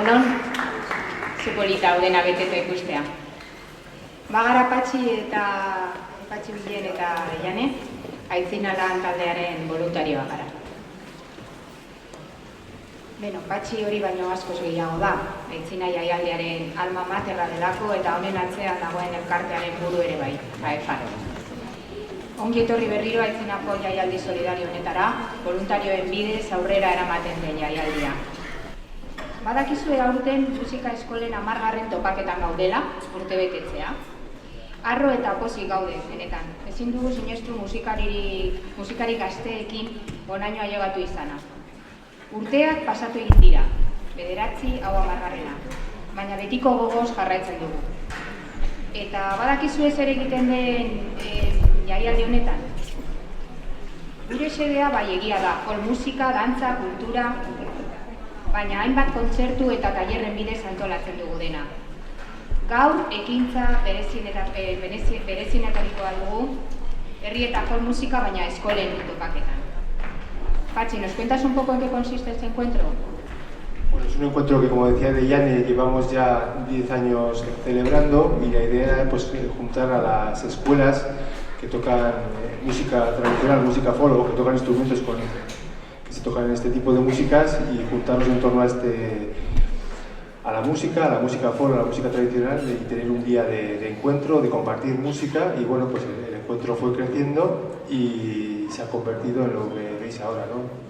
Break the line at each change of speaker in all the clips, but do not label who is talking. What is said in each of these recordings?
Egunon, zu polita haudena beteta ikustea. Bagara Patxi Bilen eta Jane, Aitzina Lan taldearen voluntarioa gara. Beno, Patxi hori baino askoz gehiago da. Aitzina jaialdiaren alma materra delako eta honen atzean dagoen elkartearen buru ere bai, AEFAR. Ongi etorri berriro Aitzinako jaialdi solidario honetara, voluntarioen bidez aurrera eramaten den jaialdia. Badakizue aurten musika eskolen 10. topaketan gaudela, urte betetzea. Arro eta pozik gaude, benetan. Ezin dugu sinestu musikari gazteekin honaino ailegatu izana. Urteak pasatu egin dira, 9, hau 10. Baina betiko gogoz jarraitzen dugu. Eta badakizue zer egiten den jaialdi honetan? Gure xedea bai egia da, folk musika, dantza, kultura, baina hainbat kontzertu eta tailerren bidez antolatzen dugu dena. Gaur, ekintza berezienetarikoa dugu, herri eta folk musika, baina eskolen topaketan. Patxi, ¿nos cuentas un poco en qué consiste este encuentro?
Bueno, es un encuentro que, como decía Deyane, llevamos ya 10 años celebrando y la idea era pues, juntar a las escuelas que tocan música tradicional, música folk, o que tocan instrumentos que se tocan en este tipo de músicas y juntarnos en torno a la música folk, a la música tradicional y tener un día de encuentro, de compartir música y bueno, pues el encuentro fue creciendo y se ha convertido en lo que veis ahora, ¿no?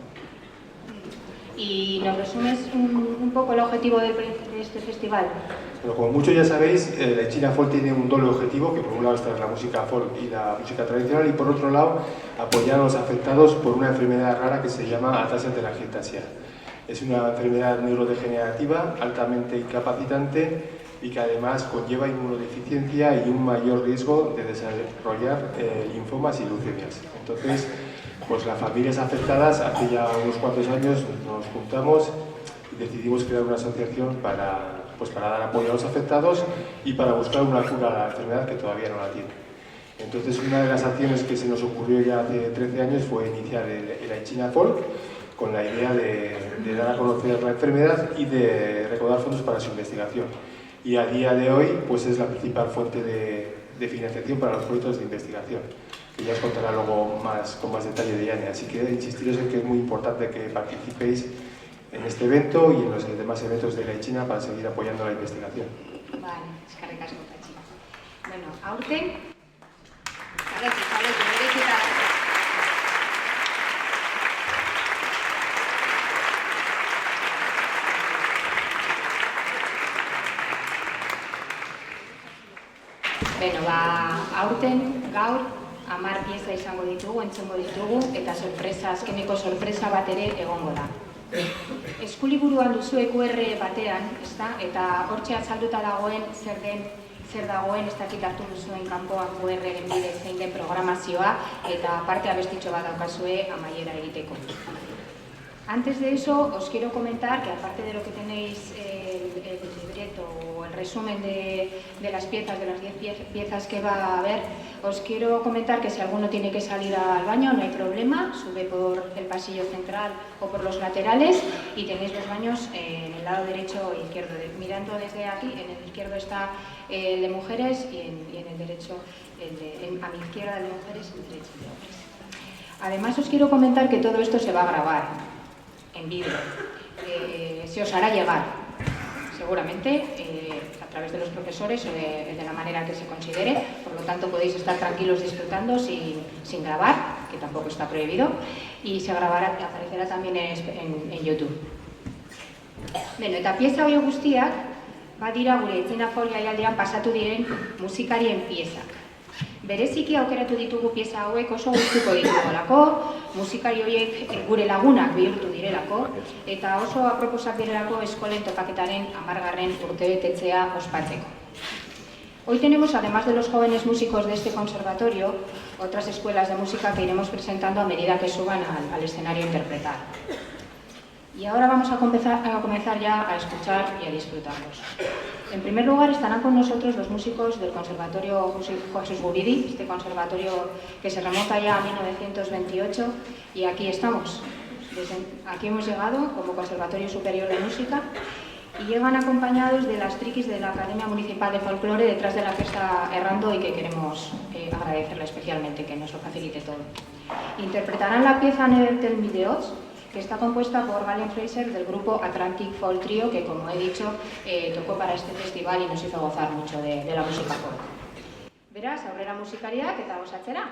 ¿Y nos resumes un poco el objetivo de este festival?
Bueno, como muchos ya sabéis, la China Folk tiene un doble objetivo, que por un lado está la música folk y la música tradicional, y por otro lado apoyar a los afectados por una enfermedad rara que se llama ataxia telangiectasia. Es una enfermedad neurodegenerativa altamente incapacitante y que además conlleva inmunodeficiencia y un mayor riesgo de desarrollar linfomas y leucemias. Entonces, pues las familias afectadas, hace ya unos cuantos años nos juntamos y decidimos crear una asociación para dar apoyo a los afectados y para buscar una cura a la enfermedad que todavía no la tiene. Entonces, una de las acciones que se nos ocurrió ya hace 13 años fue iniciar el Aitzina Folk con la idea de dar a conocer la enfermedad y de recaudar fondos para su investigación. Y a día de hoy pues es la principal fuente de financiación para los proyectos de investigación, que ya os contará luego con más detalle de Yane. Así que insistiros en que es muy importante que participéis en este evento y en los demás eventos de la China para seguir apoyando la investigación.
Vale, eskerrik asko, Patxi. Bueno, aurten, aurten gaur 10 pieza izango ditugu, entzungo ditugu, eta azkeneko sorpresa bat ere egongo da. Eskuliburuan duzu EQR batean, eta hortxe azalduta dagoen zer dagoen, ez dakit hartu duzuen kanpoan QR-ren bidez zein den programazioa, eta parte abestitxo bat daukazue amaiera egiteko. Antes de eso, os quiero comentar que aparte de lo que tenéis el libreto o el resumen de las piezas, de las 10 piezas que va a haber, os quiero comentar que si alguno tiene que salir al baño, no hay problema, sube por el pasillo central o por los laterales y tenéis los baños en el lado derecho e izquierdo. Mirando desde aquí, en el izquierdo está el de mujeres y en el derecho, a mi izquierda el de mujeres y el derecho el de hombres. Además, os quiero comentar que todo esto se va a grabar en vídeo. Se os hará llegar, seguramente, a través de los profesores o de la manera que se considere, por lo tanto podéis estar tranquilos disfrutando sin grabar, que tampoco está prohibido, y se grabará, aparecerá también en YouTube. Beno, eta pieza hori guztiak, badira gure Aitzina Folk jaialdian pasatu diren musikarien piezak. Bereziki aukeratu ditugu pieza hauek oso gustuko ditugolako, musikari horiek gure lagunak bihurtu direlako, eta oso aproposak direlako eskolen topaketaren 10. urtebetetzea ospatzeko. Hoy tenemos, además de los jóvenes músicos de este conservatorio, otras escuelas de música que iremos presentando a medida que suban al escenario a interpretar. Y ahora vamos a comenzar ya a escuchar y a disfrutarlos. En primer lugar estarán con nosotros los músicos del Conservatorio Jesús Guridi, este conservatorio que se remonta ya a 1928, y aquí estamos. Aquí hemos llegado como Conservatorio Superior de Música y llegan acompañados de las triquis de la Academia Municipal de Folclore detrás de la que está errando y que queremos agradecerle especialmente que nos lo facilite todo. Interpretarán la pieza Never Tell Me the Odds, que está compuesta por Galen Fraser del grupo Atlantic Folk Trio, que como he dicho tocó para este festival y nos hizo gozar mucho de la música folk. Beraz, aurrera musikariak eta gozatzera!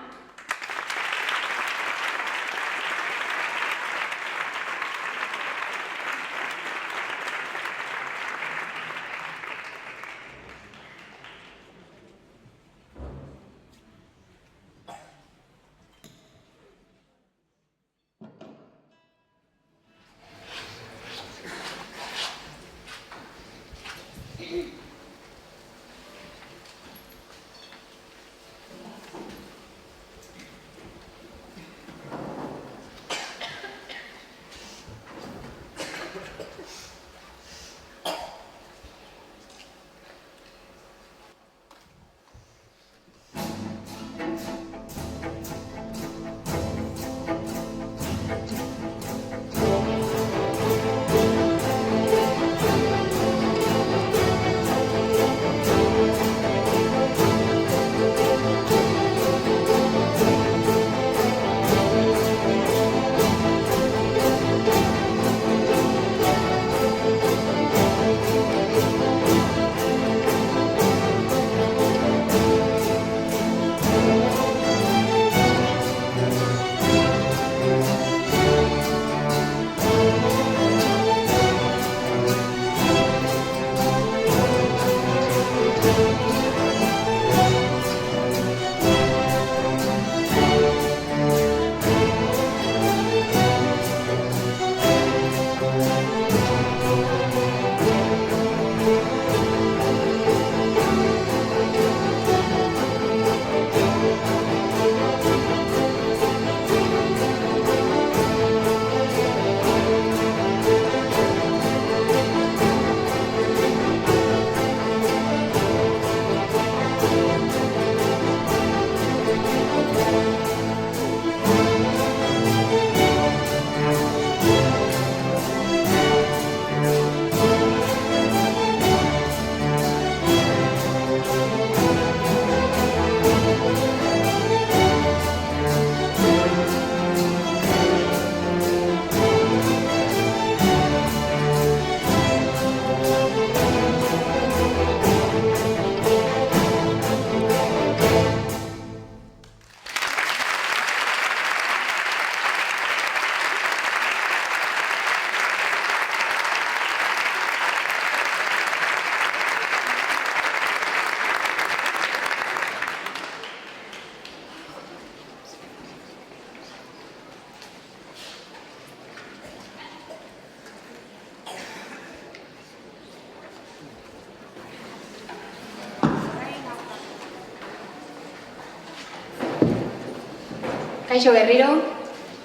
Kaixo berriro,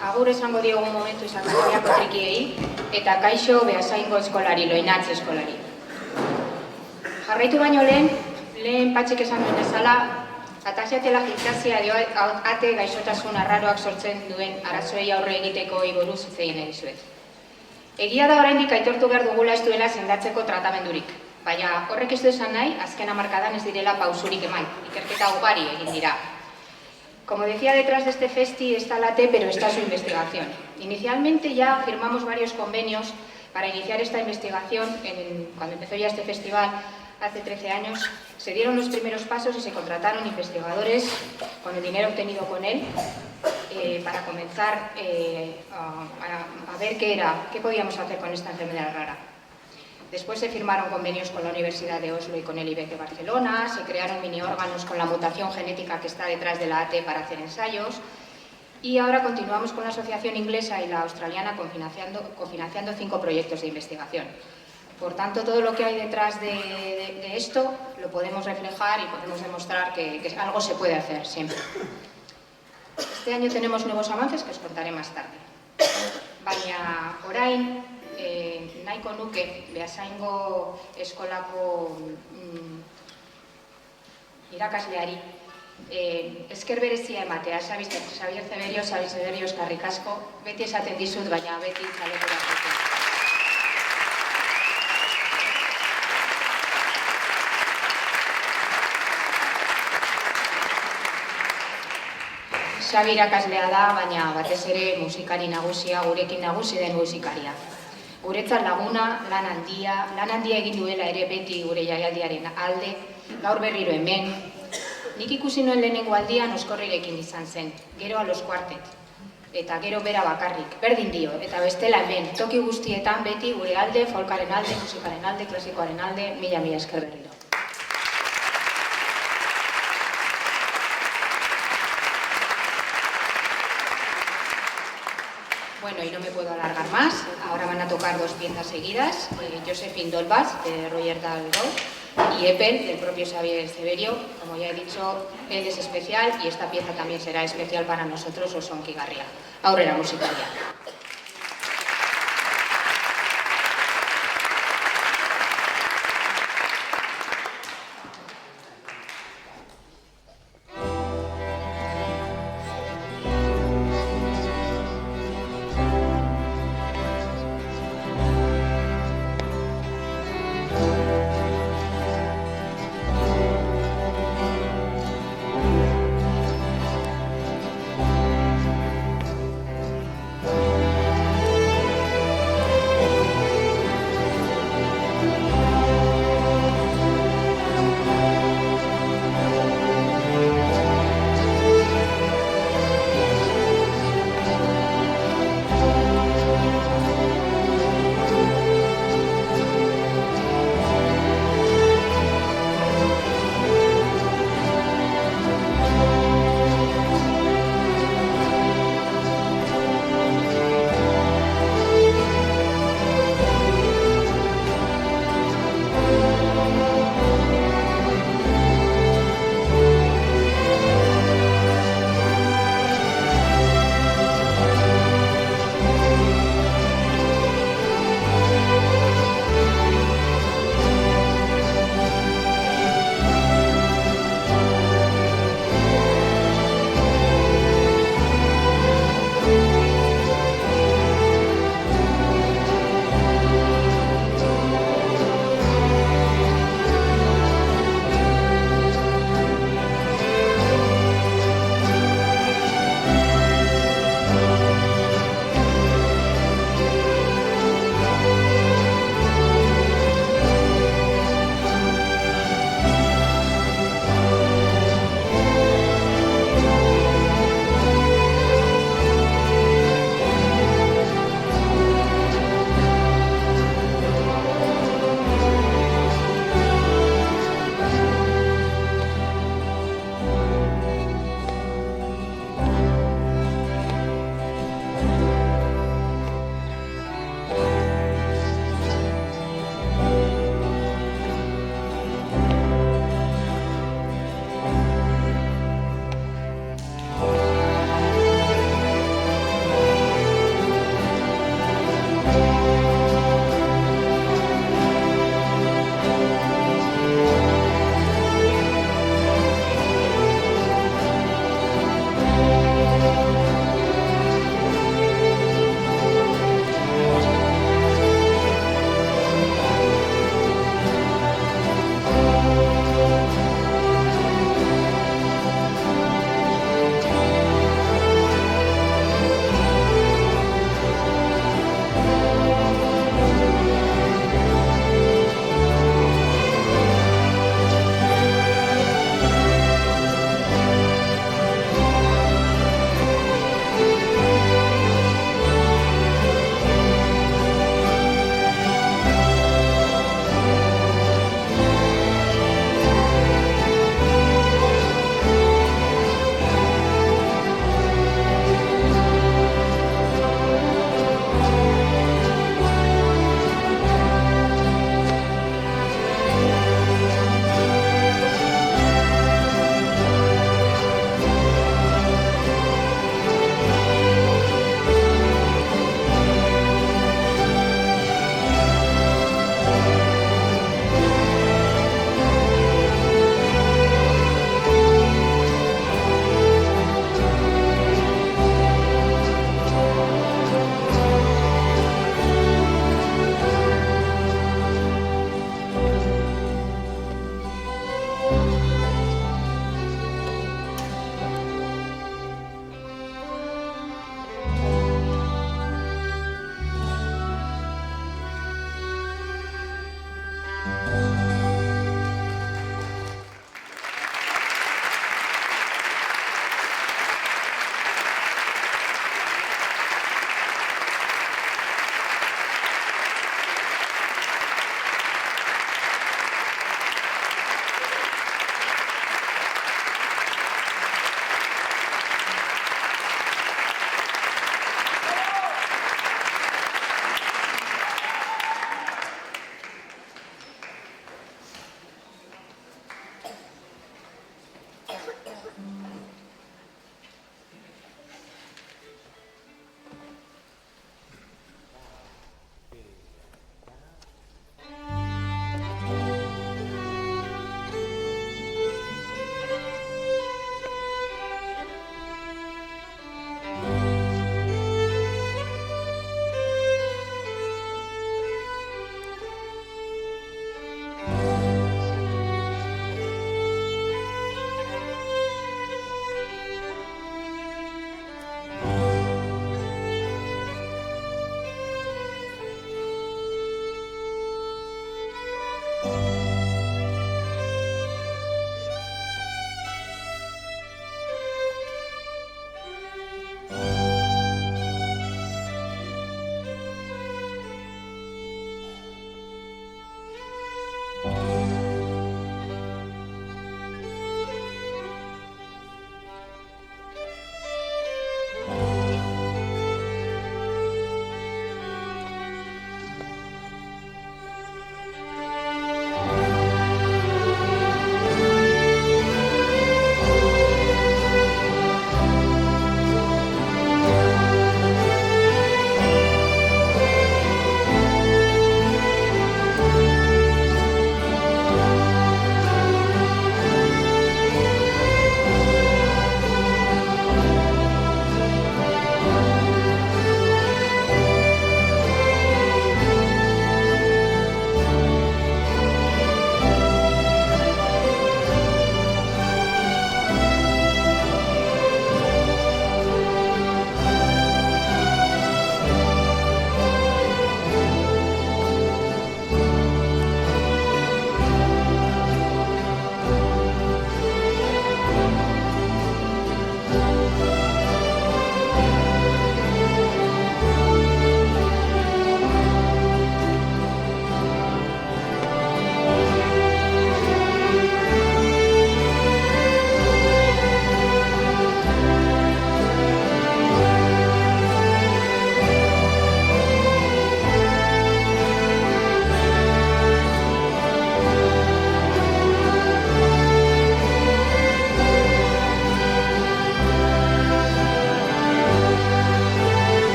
agur esango diogu momentu izakariako trikiei, eta kaixo Beasaingo eskolari, Loinatz eskolari. Jarraitu baino lehen patxik esan duen ezala, atasiatela gimnasia dio ate gaixotasun arraroak sortzen duen arazoei aurre egiteko buruz hitz egin dizuet. Egia da oraindik aitortu behar dugula ez duela sendatzeko tratamendurik, baina horrek ez du esan nahi, azken hamarkadan ez direla pausurik eman, ikerketa ugari egin dira. Como decía, detrás de este festi está la AT, pero está su investigación. Inicialmente ya firmamos varios convenios para iniciar esta investigación. Cuando empezó ya este festival, hace 13 años, se dieron los primeros pasos y se contrataron investigadores con el dinero obtenido con él para comenzar a ver qué podíamos hacer con esta enfermedad rara. Después se firmaron convenios con la Universidad de Oslo y con el IBEC de Barcelona, se crearon mini órganos con la mutación genética que está detrás de la AT para hacer ensayos y ahora continuamos con la asociación inglesa y la australiana cofinanciando 5 proyectos de investigación. Por tanto, todo lo que hay detrás de esto lo podemos reflejar y podemos demostrar que algo se puede hacer siempre. Este año tenemos nuevos avances que os contaré más tarde. Baina orain, nahiko nuke Beasaingo eskolako irakasleari esker berezia ematea, Xabier Zeberio eskerrik asko, beti esaten dizut, baina beti txalekorako. Xabi irakaslea da, baina batez ere musikari nagusia, gurekin nagusi den musikaria. Guretzat laguna, lan handia egin duela ere beti gure jaialdiaren alde, gaur berriro hemen. Nik ikusi nuen lehenengo aldian Oskorrirekin izan zen, gero a Los Quartet. Eta gero bera bakarrik, berdin dio, eta bestela hemen, toki guztietan beti gure alde, folkaren alde, musikaren alde, klasikoaren alde, mila esker berriro. Bueno, y no me puedo alargar más. Ahora van a tocar dos piezas seguidas, Josephine Dolbas, de Roger Daltrey, y Epel, del propio Xavier Severio. Como ya he dicho, él es especial y esta pieza también será especial para nosotros, Osonki Garria. Aurrera musikaria.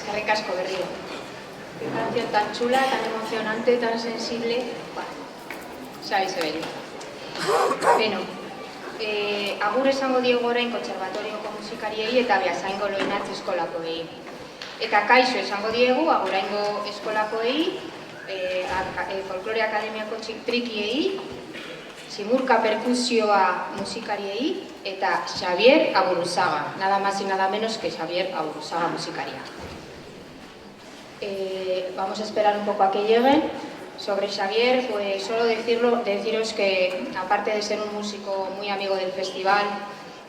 Eskerrik asko berriro. Qué canción tan chula, tan emocionante, tan sensible. Sabéis venir. Beno, agur esango diego orain kontserbatorioko musikariei eta Beasaingo Loinatz eskolakoei. Eta kaixo esango diegu Aguraingo eskolakoei, Folklore Akademiako trikiei, Simurka perkusioa musikariei eta Xavier Aburuzaga, nada más y nada menos que Xavier Aburuzaga musikaria. Vamos a esperar un poco a que lleguen. Sobre Xavier, pues solo deciros que, aparte de ser un músico muy amigo del festival,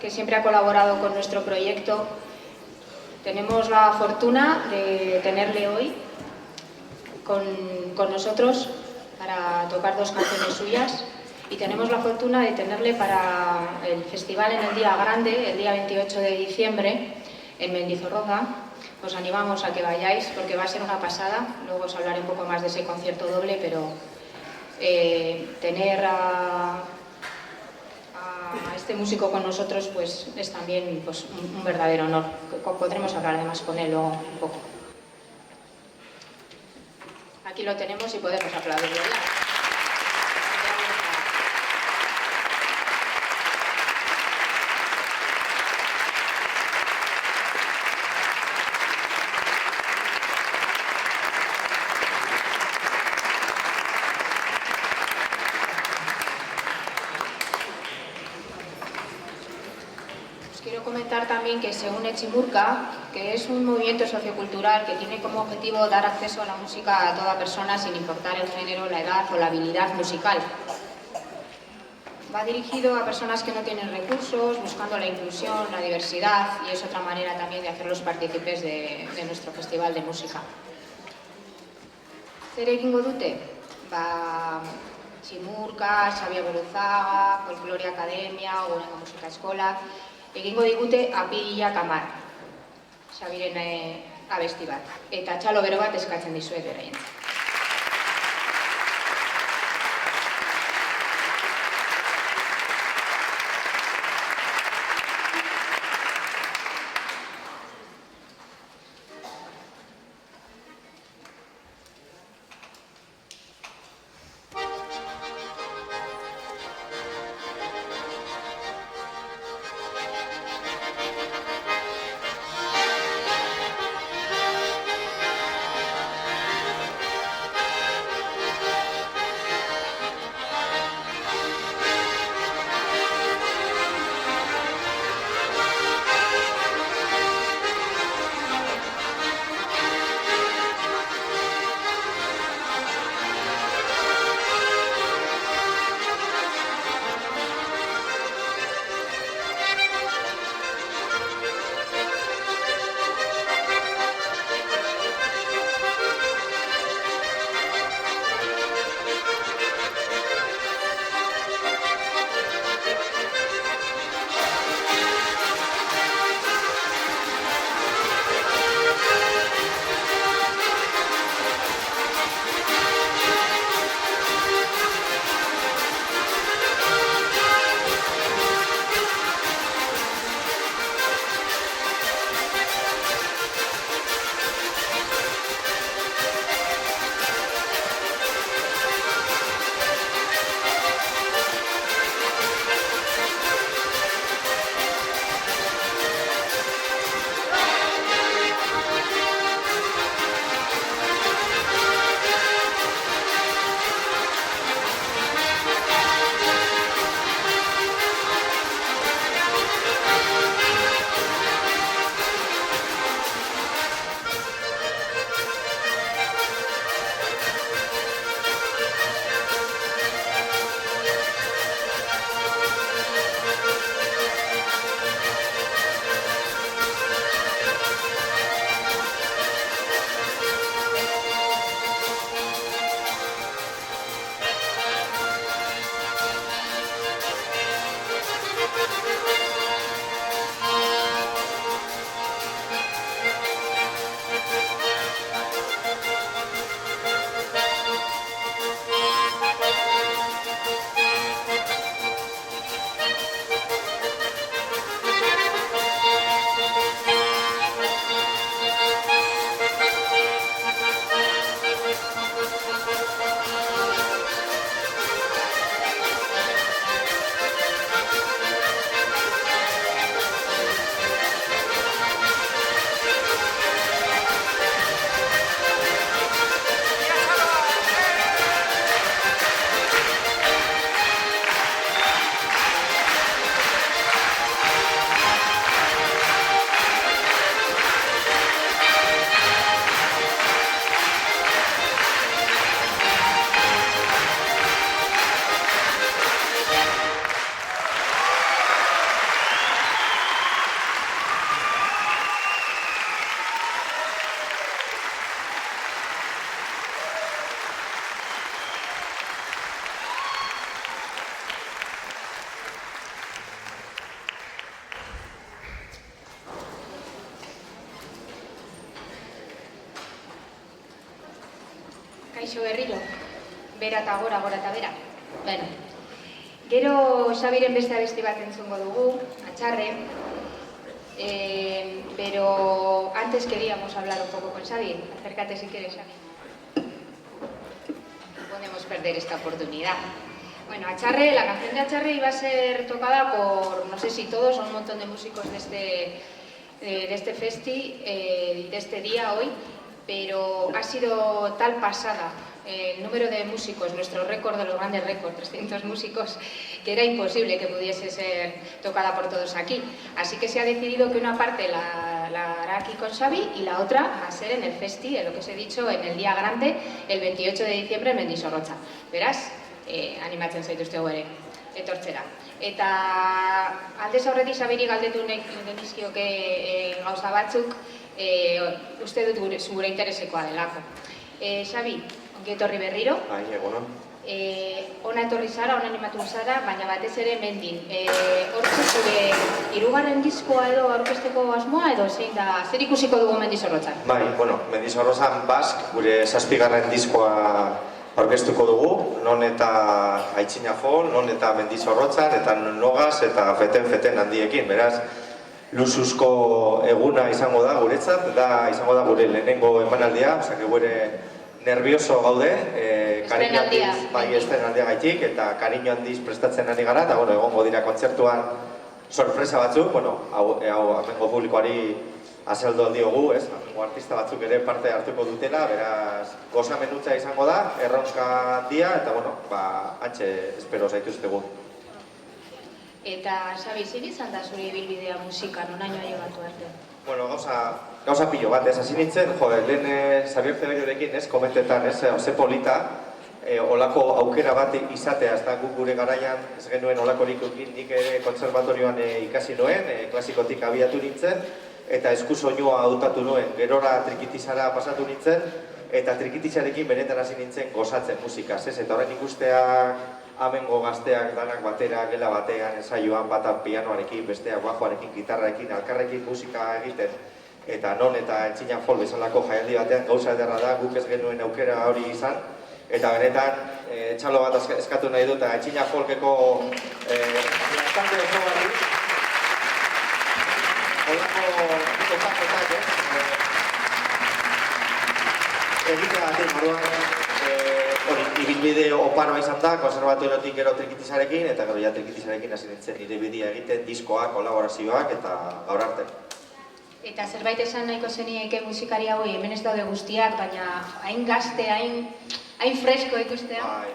que siempre ha colaborado con nuestro proyecto, tenemos la fortuna de tenerle hoy con nosotros para tocar 2 canciones suyas, y tenemos la fortuna de tenerle para el festival en el día grande, el día 28 de diciembre, en Mendizorroza. Os animamos a que vayáis porque va a ser una pasada. Luego os hablaré un poco más de ese concierto doble, pero tener a este músico con nosotros pues es también pues, un verdadero honor. Podremos hablar además con él luego un poco. Aquí lo tenemos y podemos aplaudirlo ya. Quiero comentar también que se une Chimurka, que es un movimiento sociocultural que tiene como objetivo dar acceso a la música a toda persona sin importar el género, la edad o la habilidad musical. Va dirigido a personas que no tienen recursos, buscando la inclusión, la diversidad, y es otra manera también de hacerlos partícipes de nuestro festival de música. Zer egingo dute? Chimurka, Xavier Aburuzaga, Folklore Akademia, Aguraingo Musika Eskola, egingo digute Apirila Kamar, Xabiren abesti bat, eta txalo bero bat eskatzen dizuet beraien. Kaixo berriro, bera eta gora, gora eta bera. Bueno, gero Xabiren beste abesti bat entzungo dugu, Atxarre, pero antes queríamos hablar un poco con Xabi. Acércate si quieres, Xabi. No podemos perder esta oportunidad. Bueno, Atxarre, la canción de Atxarre iba a ser tocada por, no sé si todos, un montón de músicos de este festi, de este día hoy, pero ha sido tal pasada el número de músicos, nuestro récord de los grandes récords, 300 músicos, que era imposible que pudiese ser tocada por todos aquí. Así que se ha decidido que una parte la hará aquí con Xabi y la otra va a ser en el festi, en lo que os he dicho, en el día grande, el 28 de diciembre en Mendizorrotza. Beraz, animatzen zaituztegu ere, etortzera. Eta aldez aurretik Xabiri galdetu genizkioke gauza batzuk, uste dut gure interesekoa delako. Xabi, ongi etorri berriro.
Bai, egunon.
Ona etorri zara, ona animatu zara, baina batez ere Mendin. Hortze zure hirugarren diskoa edo aurkezteko asmoa edo zein da, zer ikusiko dugu Mendizorrotzan?
Bai, Mendizorrotzan Bask, gure 7. diskoa aurkeztuko dugu, non eta Aitzina Fol, non eta Mendizorrotzan, eta Nogaz eta feten handiekin, beraz, luzuzko eguna izango da guretzat, eta izango da gure lehenengo emanaldia, osake gure nervioso gaude, estrenaldia gaitik, eta kariño handiz prestatzen ari gara, eta egongo dira kontzertuan sorpresa batzuk, hau amengo publikoari azaldu aldiogu, amengo artista batzuk ere parte hartuko dutela, beraz, gozamenutza izango da, erronka handia, eta hantxe espero zaituztegu.
Eta, Xabi, zein izan da zure ibilbidea musika, nonaino ailegatu arte?
Gauza pilo bat, hasi nintzen, lehen Xabier Zebeliorekin, komentetan, ze polita, olako aukera bat izatea, ez da guk gure garaian, ez genuen olakorik nik ere kontserbatorioan ikasi nuen, klasikotik abiatu nintzen, eta eskusoinua hautatu nuen, gerora trikitizara pasatu nintzen, eta trikitizarekin benetan hasi nintzen gozatzen musikaz, eta horren ikusteak amengo gazteak danak batera, gela batean, ensaioan, bata pianoarekin, besteak bajoarekin, gitarrarekin, alkarrekin musika egiten, eta non eta Aitzina Fol bezalako jaialdi batean gauza ederra da, guk ez genuen aukera hori izan, eta benetan, txalo bat eskatu nahi dut, Aitzina Folkeko lantzante oso bari, holako topaketak, egitea batean moduan, ibilbide oparoa izan da, konserbatoriotik gero trikitizarekin, eta gero ja trikitizarekin hasi nintzen nire bidea egiten, diskoak, kolaborazioak, eta gaur arte.
Eta zerbait esan nahiko zenieke musikari hauei, hemen ez daude guztiak, baina hain gazte, hain fresko ikustea?
Bai,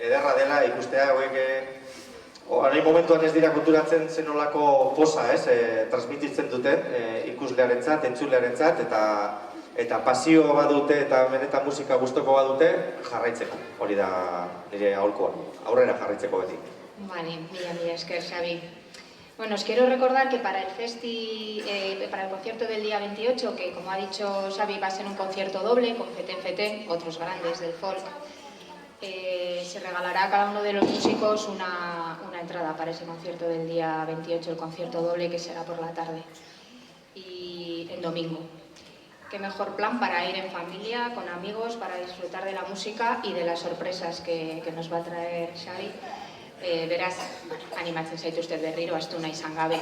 ederra dela ikustea, hauek, orain momentuan ez dira konturatzen zenolako poza, transmititzen duten, ikuslearentzat, entzulearentzat, eta pasio badute eta benetan musika gustoko badute, jarraitzeko. Hori da nire aholkoa, aurrera jarraitzeko beti.
Vale, mila esker, Xabi. Bueno, os quiero recordar que para el concierto del día 28, que como ha dicho Xabi va a ser un concierto doble con Feten, otros grandes del folk, se regalará a cada uno de los músicos una entrada para ese concierto del día 28, el concierto doble que será por la tarde y el domingo. Qué mejor plan para ir en familia, con amigos, para disfrutar de la música y de las sorpresas que nos va a traer Xabi. Beraz, animatzen zaituzte berriro, astuna izan gabe.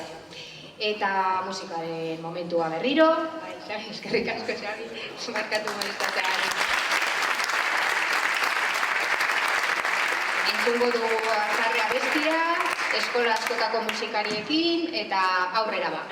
Eta musikaren momentua berriro. Xabi, eskerrik asko, Xabi, markatu molestatzea. Entzungo dugu Atxarre abestia, eskola askotako musikariekin, eta aurrera ba.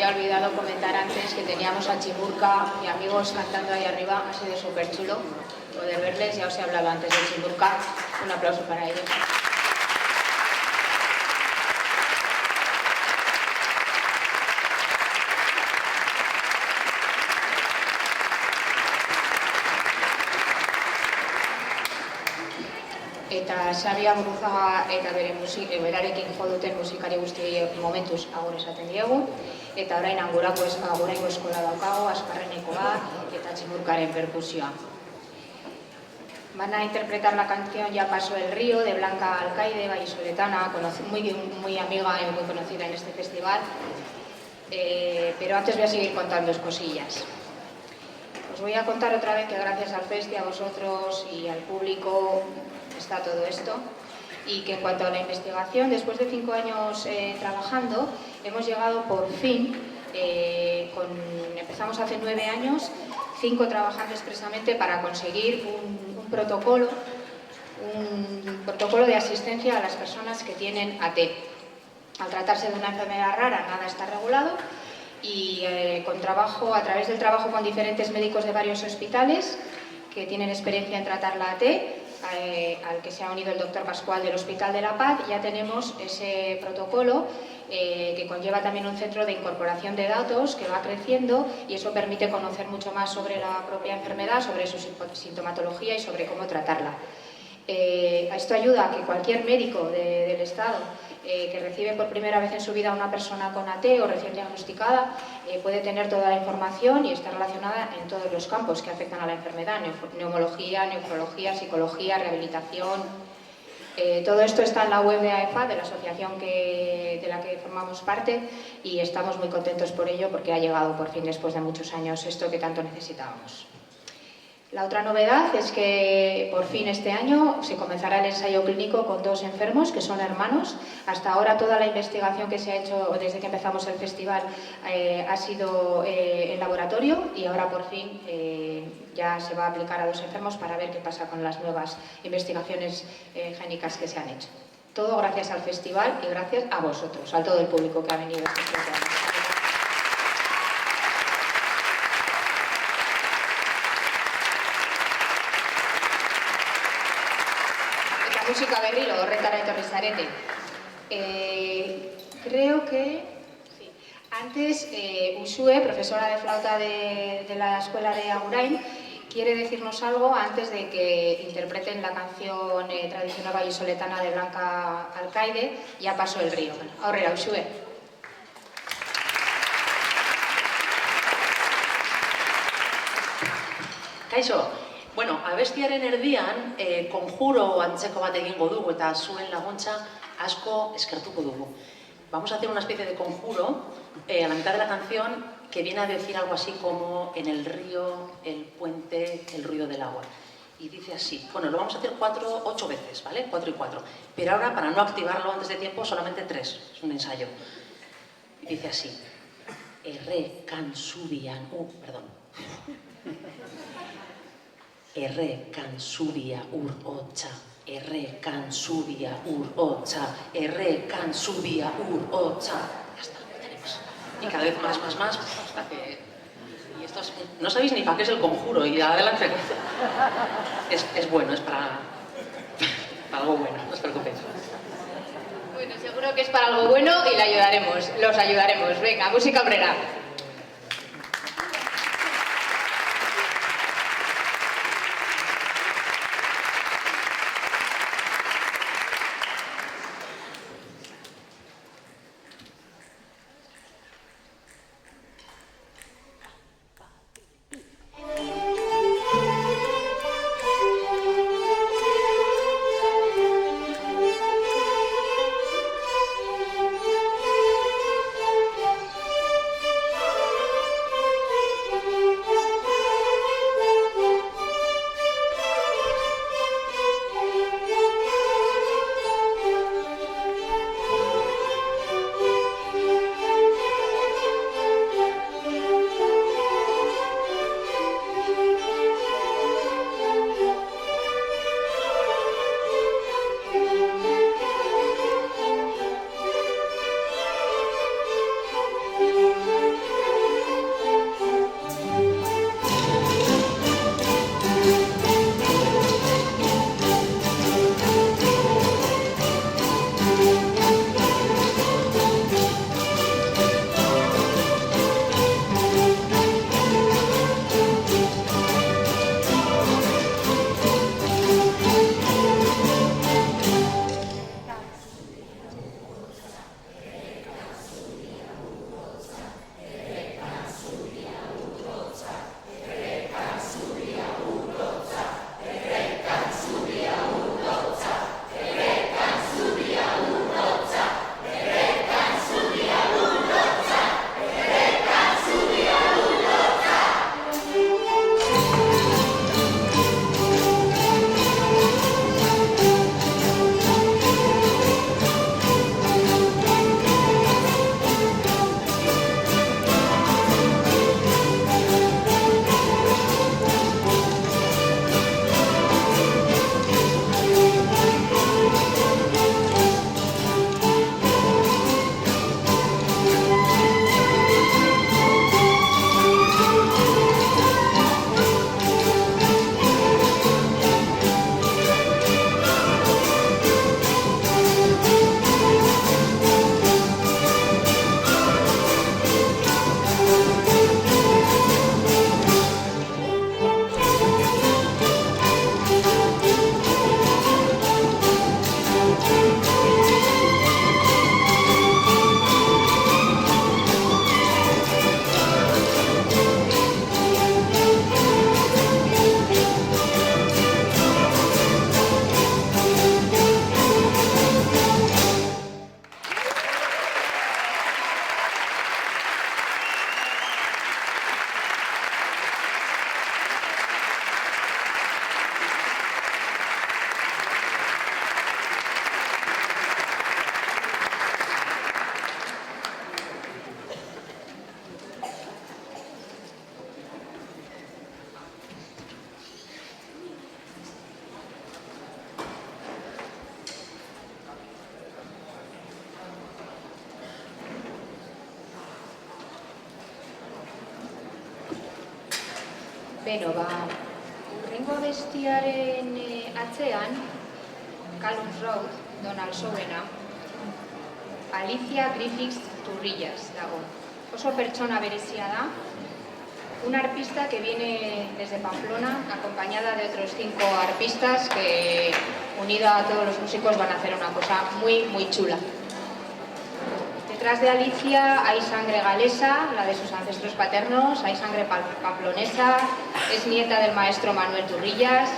había olvidado comentar antes que teníamos a Chimurca y amigos cantando ahí arriba, ha sido súper chulo poder verles, ya os he hablado antes de Chimurca, un aplauso para ellos. Eta Xabi Aguruzaga eta berarekin jo duten musikari guztiei momentuz agur esaten diegu. Eta orain aguraingo eskola daukago, Asparrenekoa eta Chimurcaren perkusioa. Van a interpretar la canción Ya pasó el río, de Blanca Alcaide, vallisoletana, muy amiga y muy conocida en este festival. Pero antes voy a seguir contando cosillas. Os voy a contar otra vez que gracias al Festi, a vosotros y al público está todo esto, y que en cuanto a la investigación, después de 5 años trabajando, hemos llegado por fin, empezamos hace 9 años, 5 trabajando expresamente para conseguir un protocolo de asistencia a las personas que tienen AT. Al tratarse de una enfermedad rara, nada está regulado, y a través del trabajo con diferentes médicos de varios hospitales que tienen experiencia en tratar la AT, al que se ha unido el doctor Pascual del Hospital de la Paz, ya tenemos ese protocolo que conlleva también un centro de incorporación de datos que va creciendo, y eso permite conocer mucho más sobre la propia enfermedad, sobre su sintomatología y sobre cómo tratarla. Esto ayuda a que cualquier médico del Estado que recibe por primera vez en su vida a una persona con AT o recién diagnosticada puede tener toda la información y está relacionada en todos los campos que afectan a la enfermedad: neumología, nefrología, psicología, rehabilitación. Todo esto está en la web de AEFA, de la asociación de la que formamos parte, y estamos muy contentos por ello, porque ha llegado por fin, después de muchos años, esto que tanto necesitábamos. La otra novedad es que por fin este año se comenzará el ensayo clínico con 2 enfermos que son hermanos. Hasta ahora toda la investigación que se ha hecho desde que empezamos el festival ha sido en laboratorio, y ahora por fin ya se va a aplicar a 2 enfermos para ver qué pasa con las nuevas investigaciones génicas que se han hecho. Todo gracias al festival y gracias a vosotros, a todo el público que ha venido estos 3 años. Musika berriro horretara etorri zarete. Creo que sí. Antes Uxue, profesora de flauta de la escuela de Agurain, quiere decirnos algo antes de que interpreten la canción tradicional vallisoletana de Blanca Alcaide, Ya pasó el río. Aurrera, Uxue.
Kaixo, bueno, abestiaren erdian konjuro antzeko bat egingo dugu eta zuen laguntza asko eskertuko dugu. Vamos a hacer una especie de conjuro a la mitad de la canción que viene a decir algo así como: en el río, el puente, el ruido del agua. Y dice así, bueno, lo vamos a hacer 8 veces, ¿vale? 4 y 4. Pero ahora, para no activarlo antes de tiempo, solamente 3, es un ensayo. Y dice así: errekan zubian, perdón. Errekan zubia ur hotza, errekan zubia ur hotza, errekan zubia ur hotza. Ya está, lo tenemos. Y cada vez más, hasta que... Y esto es... No sabéis ni para qué es el conjuro, y adelante. Es bueno, es para algo bueno, no os preocupéis.
Bueno, seguro que es para algo bueno y los ayudaremos. Venga, música obrera. Beno, urrengo bestiaren atzean, Callum Road, Donald Sourena, Alicia Griffiths Turrillas dago. Oso pertsona berezia da, una arpista que viene desde Pamplona, acompañada de otros 5 arpistas que, unida a todos los músicos, van a hacer una cosa muy, muy chula. Detrás de Alicia hay sangre galesa, la de sus ancestros paternos, hay sangre pamplonesa, es nieta del maestro Manuel Turrillas.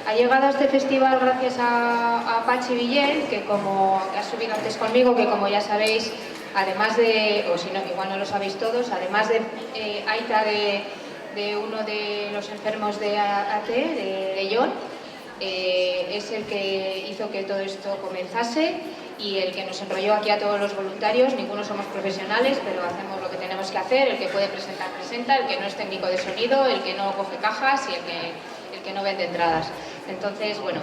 Ha llegado a este festival gracias a Pachi Villén, que ha subido antes conmigo, que como ya sabéis, además de, o si no, igual no lo sabéis todos, además de aita de uno de los enfermos de AT, de John, es el que hizo que todo esto comenzase y el que nos enrolló aquí a todos los voluntarios. Ninguno somos profesionales, pero hacemos lo que tenemos que hacer. El que puede presentar, presenta, el que no es técnico de sonido, el que no coge cajas y el que no vende entradas. Entonces, bueno,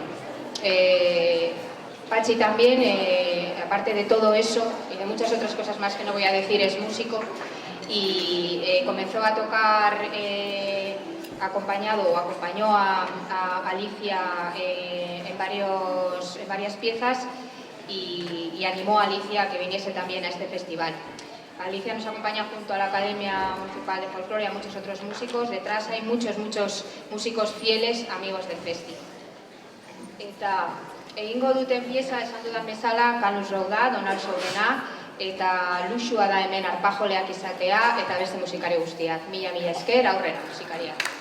Pachi también, aparte de todo eso y de muchas otras cosas más que no voy a decir, es músico y comenzó a tocar, acompañó a Alicia en varias piezas y animó a Alicia a que viniese también a este festival. Alicia nos acompaña junto a la Academia Municipal de Folclore y a muchos otros músicos. Detrás hay muchos músicos fieles, amigos del festi. Eta egingo duten pieza esan dudan bezala, Callum Road da, Donald Sourena, eta luxua da hemen arpajoleak izatea eta beste musikari guztiak. Mila esker, aurrera musikariak.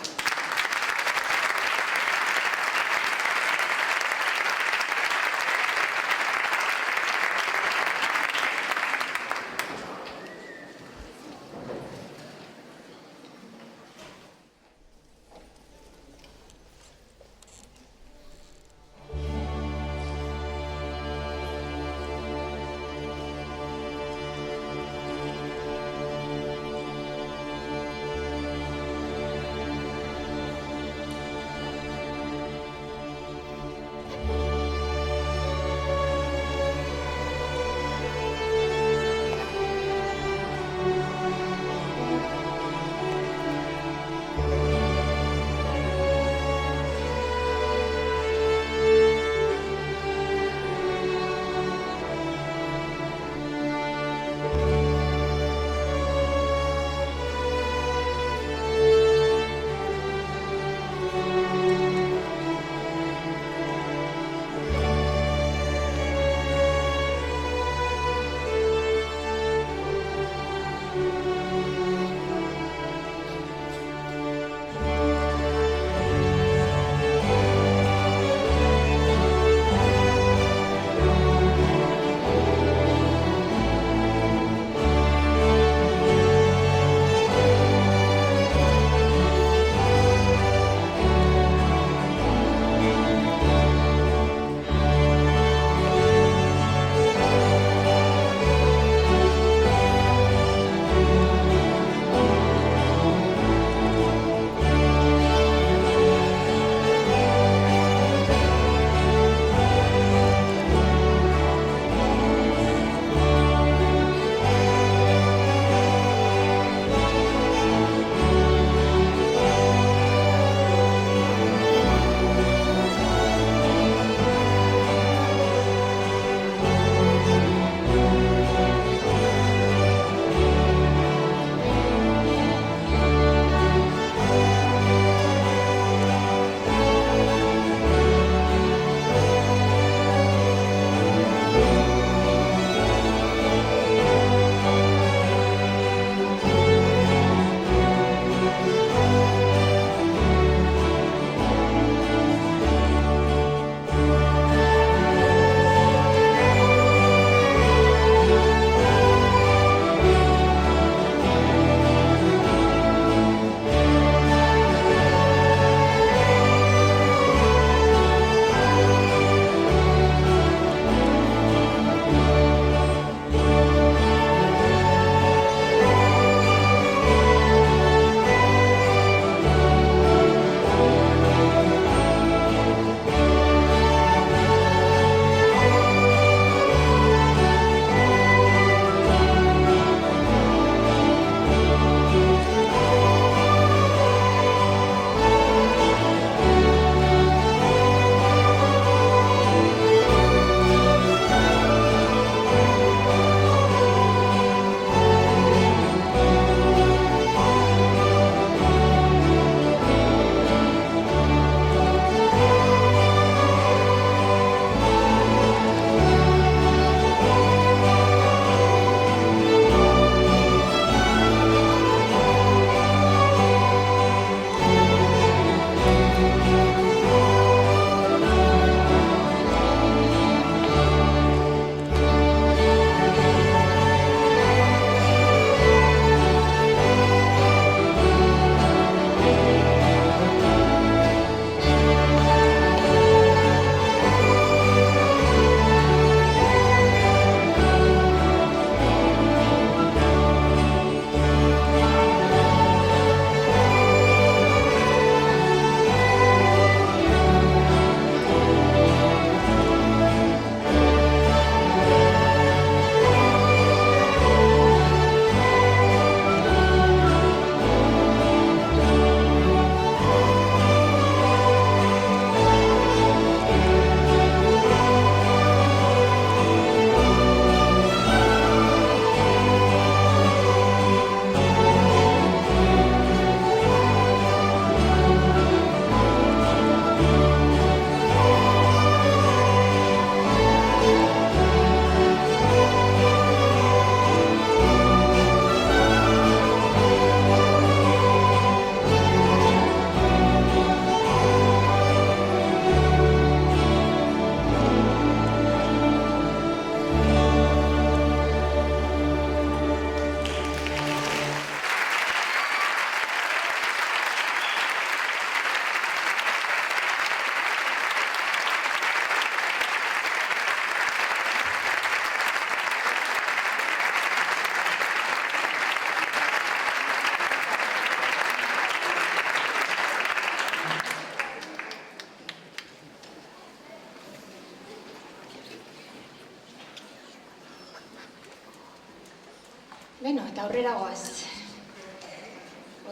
Bueno, eta aurrera goaz.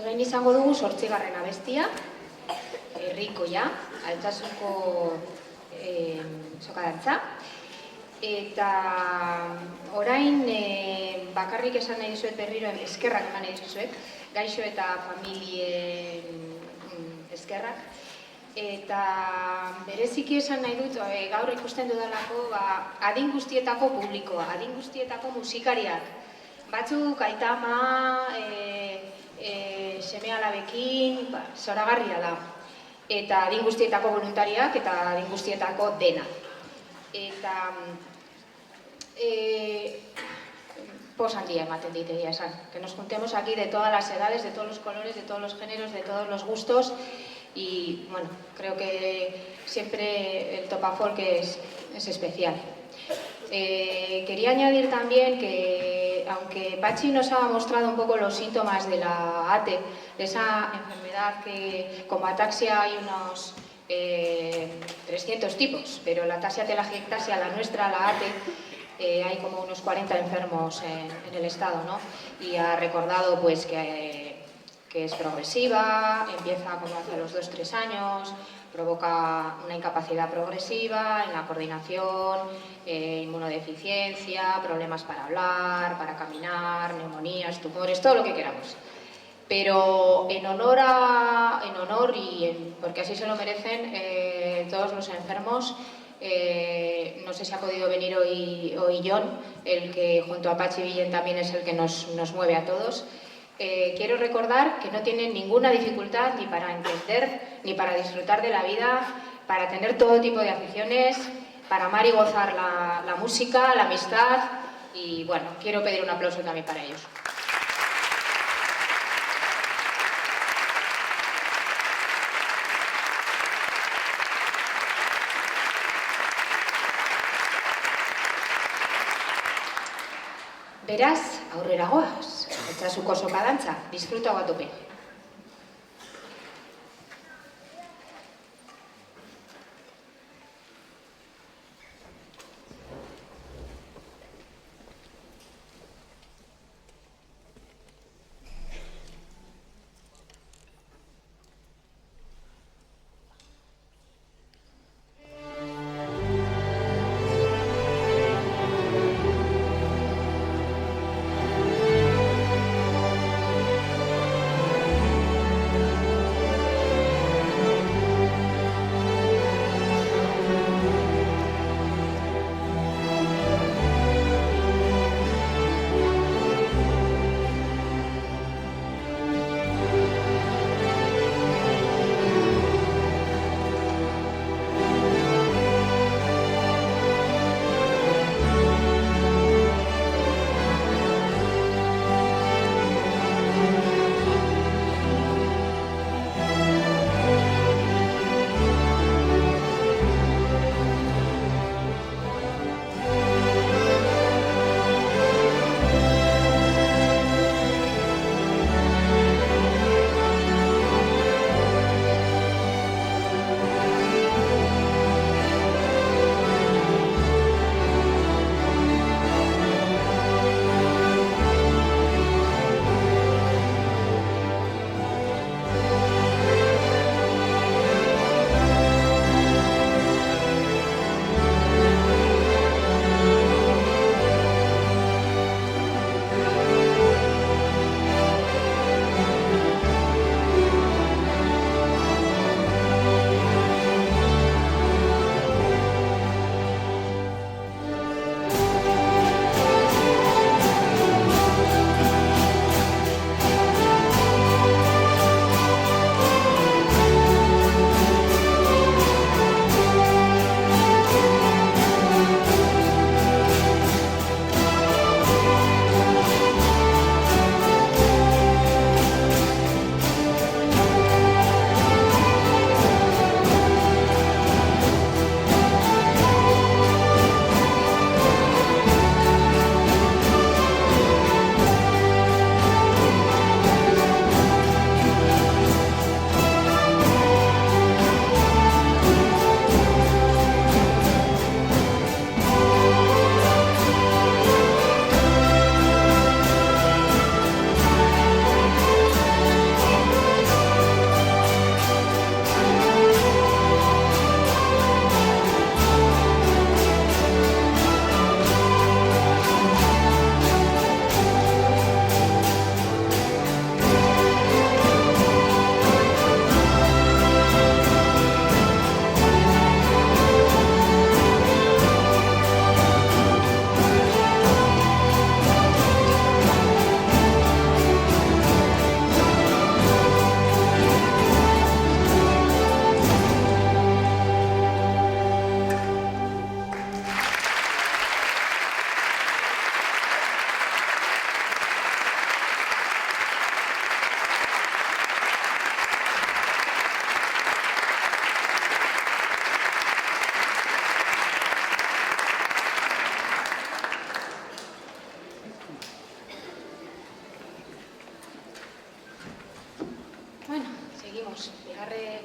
Orain izango dugu 8. abestia, herrikoia, Altsasuko sokadantza. Eta orain bakarrik esan nahi dizuet berriro, eskerrak eman nahi dizuet, gaixo eta familien eskerrak. Eta bereziki esan nahi dut, gaur ikusten dudalako, adin guztietako publikoa, adin guztietako musikariak. Batzuk aitama, seme-alabekin, zoragarria da. Eta adin guztietako voluntariak eta adin guztietako dena. Eta pos handia ematen dit egia esan. Que nos juntemos aquí de todas las edades, de todos los colores, de todos los géneros, de todos los gustos. Y bueno, creo que siempre el Topafolk es especial. Quería añadir también que, aunque Patxi nos ha mostrado un poco los síntomas de la ATE, de esa enfermedad que como ataxia hay unos 300 tipos, pero la ataxia telangiectasia, la nuestra, la ATE, hay como unos 40 enfermos en el estado, ¿no? Y ha recordado pues que es progresiva, empieza como hacia los 2-3 años, provoca una incapacidad progresiva en la coordinación, inmunodeficiencia, problemas para hablar, para caminar, neumonías, tumores, todo lo que queramos. Pero en honor y porque así se lo merecen todos los enfermos, no sé si ha podido venir hoy John, el que junto a Patxi Villén también es el que nos mueve a todos. Quiero recordar que no tienen ninguna dificultad ni para entender, ni para disfrutar de la vida, para tener todo tipo de aficiones, para amar y gozar la música, la amistad y bueno, quiero pedir un aplauso también para ellos. Beraz, aurrera goaz, Altsasuko sokadantza, disfruta a tope.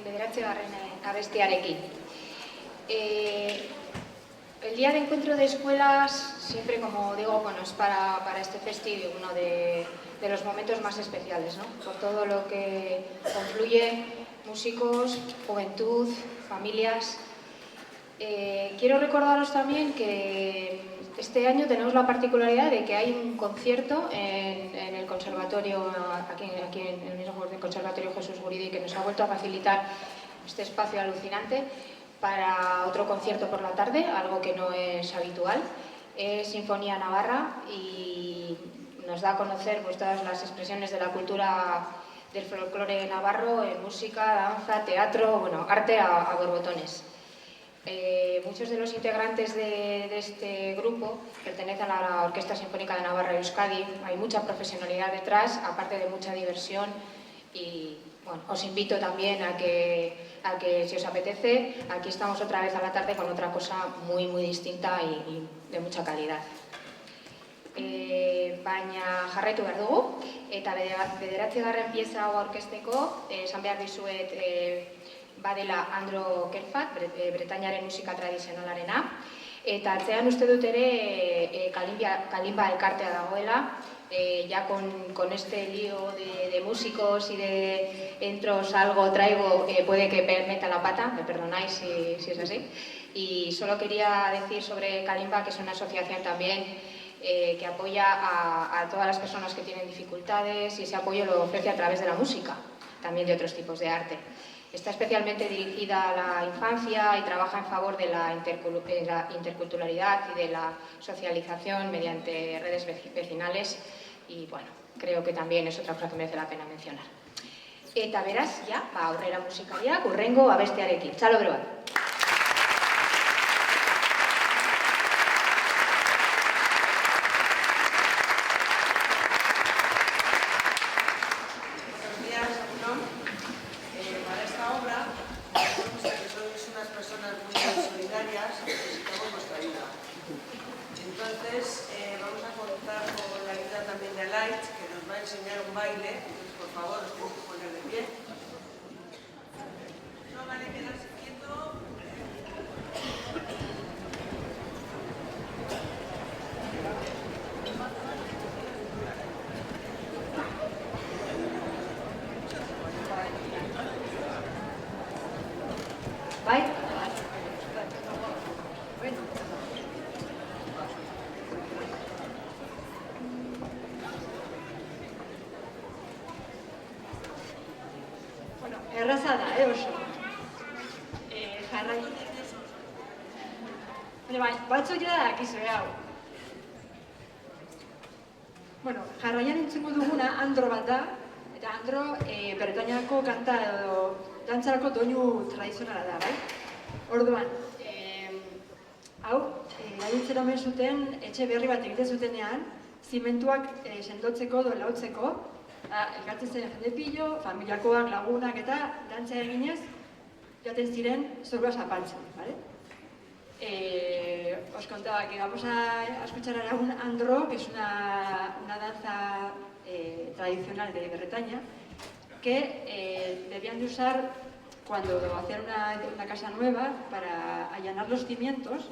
bederatzigarren abestiarekin. El Día de Encuentro de Escuelas, siempre, como digo, bueno, es para este festival uno de los momentos más especiales, ¿no? Por todo lo que confluye, músicos, juventud, familias. Quiero recordaros también que este año tenemos la particularidad de que hay un concierto en el conservatorio, aquí en el mismo Conservatorio Jesús Guridi, que nos ha vuelto a facilitar este espacio alucinante para otro concierto por la tarde, algo que no es habitual. Es Sinfonía Navarra y nos da a conocer pues, todas las expresiones de la cultura del folclore navarro en música, danza, teatro, bueno, arte a borbotones. Muchos de los integrantes de este grupo pertenecen a la Orquesta Sinfónica de Navarra y Euskadi. Hay mucha profesionalidad detrás, aparte de mucha diversión. Y bueno, os invito también a que si os apetece, aquí estamos otra vez a la tarde con otra cosa muy, muy distinta y de mucha calidad. Baina jarraitu behar dugu, eta bederatzigarren pieza hau aurkezteko, esan behar dizuet badela Andro Kerfat, Bretañaren musika tradizionalarena, eta atzean uste dut ere Kalimba elkartea dagoela, ya con este lío de músicos y de entro, salgo, traigo, puede que meta la pata, me perdonáis si es así. Y solo quería decir sobre Kalimba, que es una asociación también que apoya a todas las personas que tienen dificultades, y ese apoyo lo ofrece a través de la música, también de otros tipos de arte. Está especialmente dirigida a la infancia y trabaja en favor de la interculturalidad y de la socialización mediante redes vecinales, y bueno, creo que también es otra cosa que merece la pena mencionar. Eta beraz, ja, aurrera musikariak, hurrengo abestearekin. Txalo bero bat.
Erraza da, oso. Jarrai. Batzuk ja dakizu, hau. Bueno, jarraian entzuko duguna Andro bat da, eta Andro Bretañako kanta edo dantzarako doinu tradizionala da, bai? Orduan, hau, aditzera omen zuten etxe berri bat egiten zutenean, zimentuak sendotzeko edo lautzeko, elkartzen zen jende pilo, familiakoak, lagunak eta dantza eginez, jaten ziren zorba zapaltzen, ¿vale? Os contaba que vamos a escuchar ahora un Andro, que es una danza tradicional de Bretaña, que debían de usar cuando hacían una casa nueva para allanar los cimientos.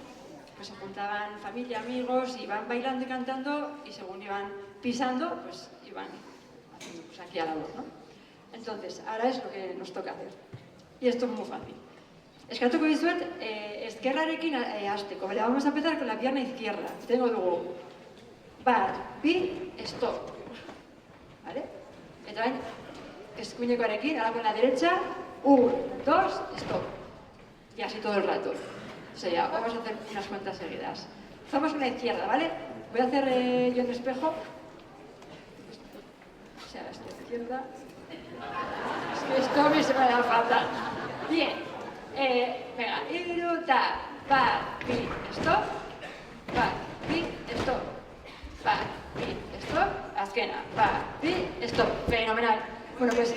Pues se juntaban familia, amigos, iban bailando y cantando, y según iban pisando, pues iban pues aquí a la voz, ¿no? Entonces, ahora es lo que nos toca hacer. Y esto es muy fácil. Eskatuko dizuet, ezkerrarekin hasteko. Vale, vamos a empezar con la pierna izquierda. Tengo dugu bat, bi, stop. ¿Vale? Eta bain, eskuinekoarekin, ahora con la derecha, 1, 2, stop. Y así todo el rato. O sea, ya, vamos a hacer unas cuantas seguidas. Empezamos con la izquierda, ¿vale? Voy a hacer yo en espejo. O sea, esta izquierda. Es que esto me se me da fatal. Bien. Venga, iruta, bat, bi, stop. Bat, bi, stop. Bat, bi, stop. Azkena, bat, bi, stop. Fenomenal. Bueno, pues...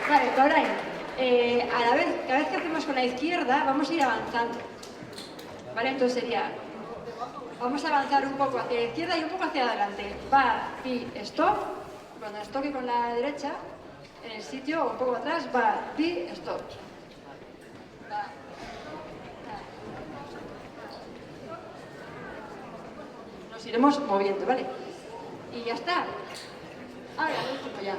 Vale, ahora a la vez, cada vez que hacemos con la izquierda, vamos a ir avanzando. ¿Vale? Entonces sería vamos a avanzar un poco hacia la izquierda y un poco hacia adelante. Bar, pi, stop. Cuando nos toque con la derecha, en el sitio o un poco atrás, bar, pi, stop. Bar. Nos iremos moviendo, ¿vale? Y ya está. Ahora, el último ya.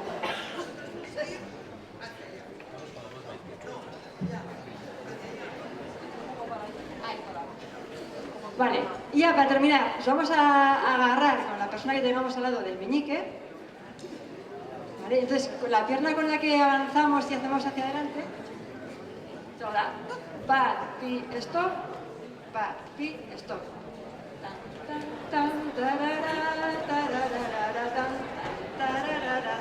Vale, y ya para terminar, nos vamos a agarrar con la persona que tengamos al lado del meñique. ¿Vale? Entonces, con la pierna con la que avanzamos y hacemos hacia adelante, toda, bar, pi, stop, bar, pi, stop. Tan, tan, tan, tarara, tarara, tan, tarara, tan,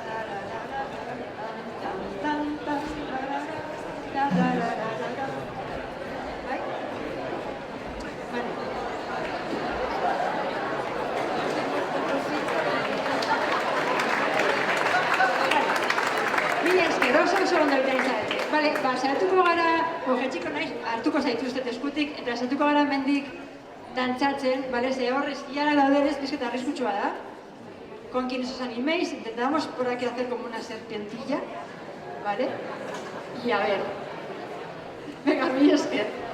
tan, tan, tarara, ¿vale? Vale. Mila esker, oso ondo zaite. Bale, saiatuko gara, jetxiko naiz, hartuko zaituztet eskutik, eta saiatuko gara mendik dantzatzen, bale, ze horrez, iara daudenez, pizketa arriskutsua da. Con quienes os animéis, intentamos por aquí hacer como una serpientilla, ¿vale? Y a ver. Venga, mila esker.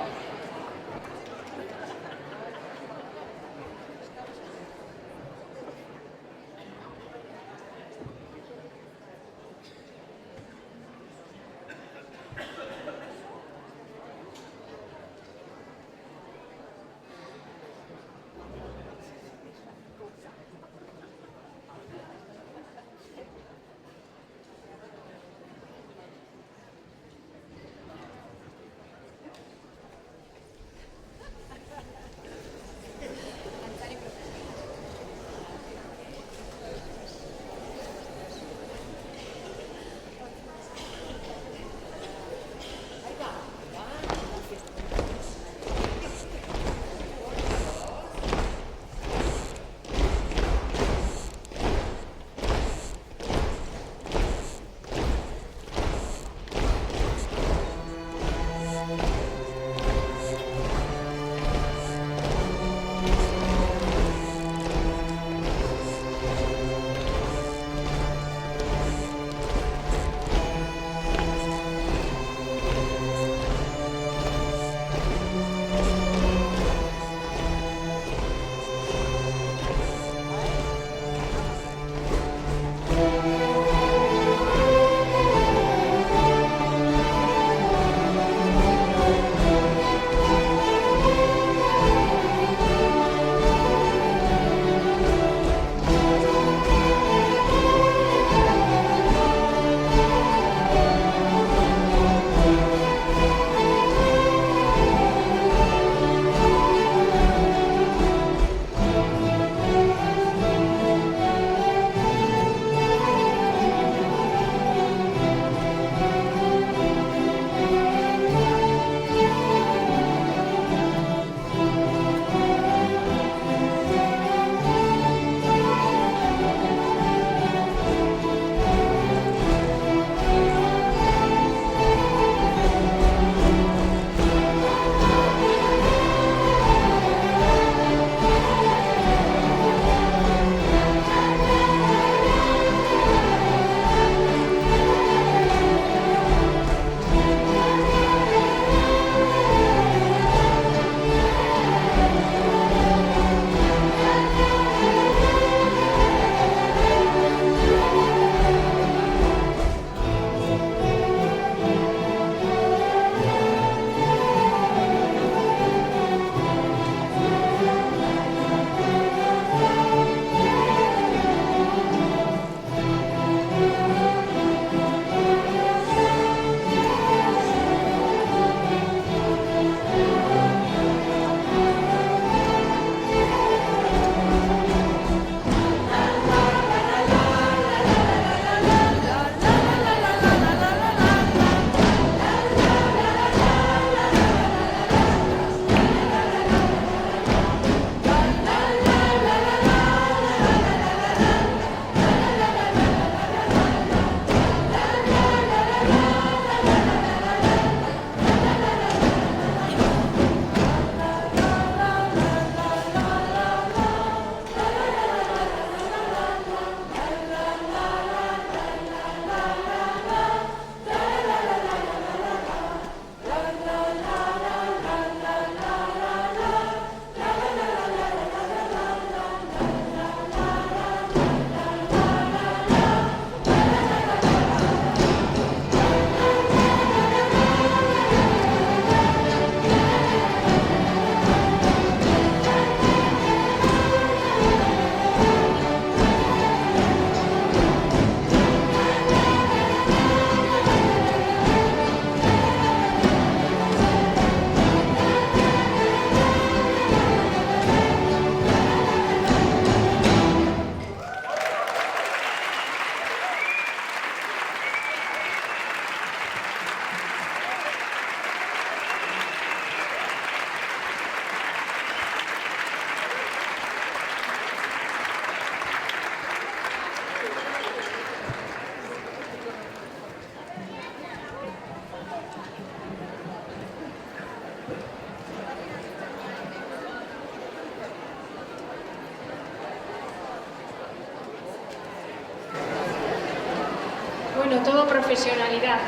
Bueno, todo profesionalidad,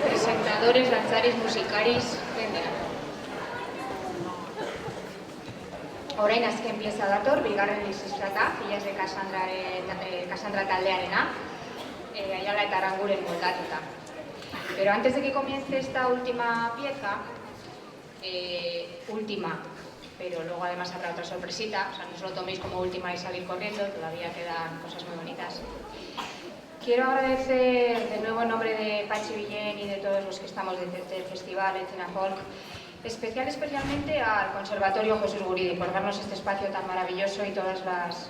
presentadores, danzaris, musikaris, orain azken pieza dator, bigarren lizistrata, Fillas de Cassandra taldearena, Ayala eta Aranguren moldatuta. Pero antes de que comience esta última pieza, pero luego además habrá otra sorpresita, o sea, no os lo toméis como última y salir corriendo, todavía quedan cosas muy bonitas. Quiero agradecer de nuevo en nombre de Pachi Villén y de todos los que estamos del Festival Etxina Folk, especialmente al Conservatorio Jesús Guridi por darnos este espacio tan maravilloso y todas las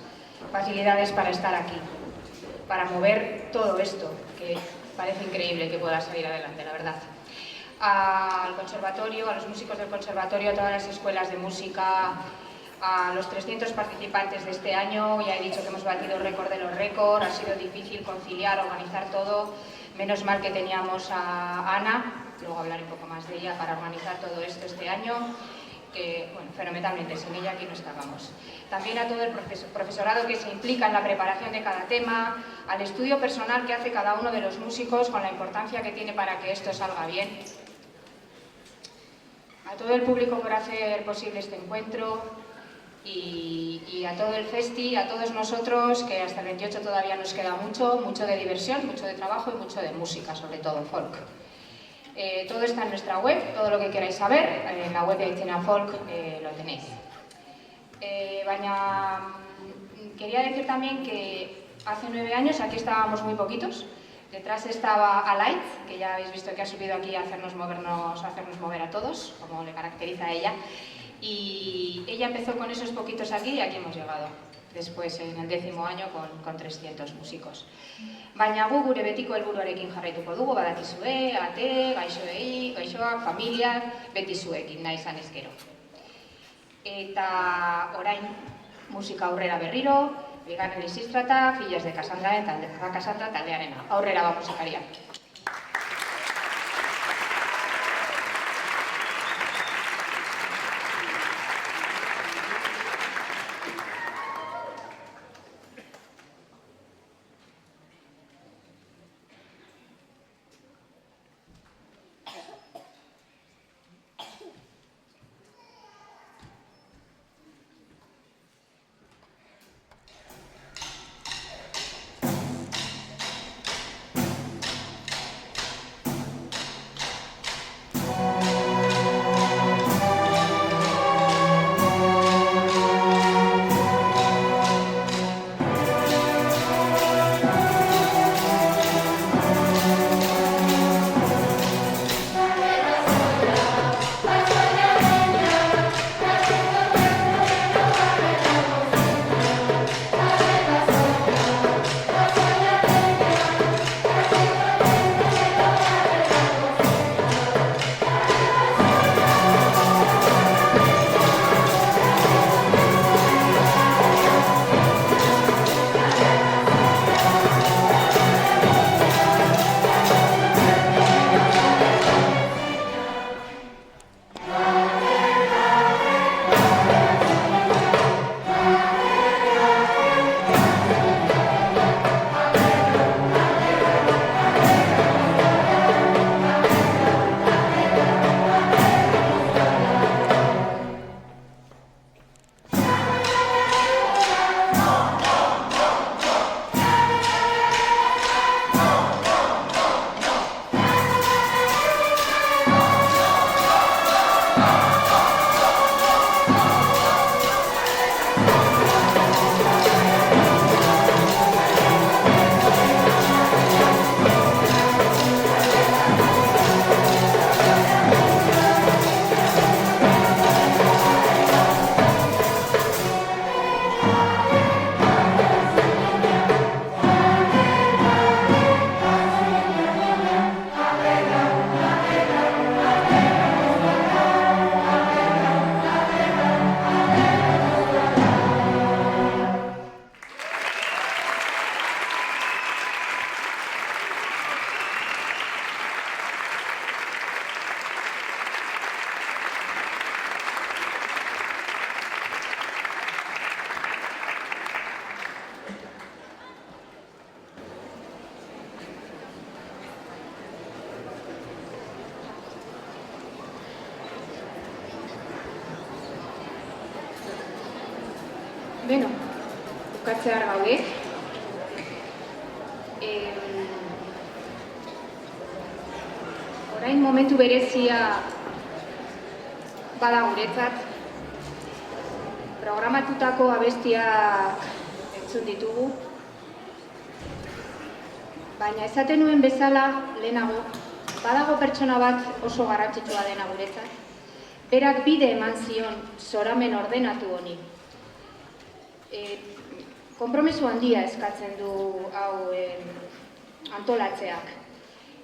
facilidades para estar aquí, para mover todo esto, que parece increíble que pueda salir adelante, la verdad. Al conservatorio, a los músicos del conservatorio, a todas las escuelas de música, a los 300 participantes de este año. Ya he dicho que hemos batido récord de los récords, ha sido difícil conciliar, organizar todo. Menos mal que teníamos a Ana, luego hablaré un poco más de ella, para organizar todo esto este año, que, bueno, fenomenalmente, sin ella aquí no estábamos. También a todo el profesorado que se implica en la preparación de cada tema, al estudio personal que hace cada uno de los músicos con la importancia que tiene para que esto salga bien. A todo el público por hacer posible este encuentro y a todo el festi, a todos nosotros, que hasta el 28 todavía nos queda mucho de diversión, mucho de trabajo y mucho de música, sobre todo folk. Todo está en nuestra web, todo lo que queráis saber, en la web de Etxina Folk lo tenéis. Quería decir también que hace 9 años aquí estábamos muy poquitos. Detrás estaba Alight, que ya habéis visto que ha subido aquí a hacernos mover a todos, como le caracteriza a ella. Y ella empezó con esos poquitos aquí y aquí hemos llegado. Después, en el 10º año, con 300 músicos. Baina gu gure betiko helburuarekin jarraituko dugu, badakizue, ate, gaixoak, familiak, beti zuekin nahi izan ezkero. Eta orain musika aurrera berriro, bigarren lizistrata, Fillas de Cassandra taldearena. Aurrera ba musikaria. Beno, bukatzear gaude. Orain momentu berezia bada guretzat. Programatutako abestiak entzun ditugu. Baina esaten nuen bezala lehenago, badago pertsona bat oso garrantzitsua dena guretzat. Berak bide eman zion zoramen ordenatu honi. Konpromesu handia eskatzen du hau antolatzeak.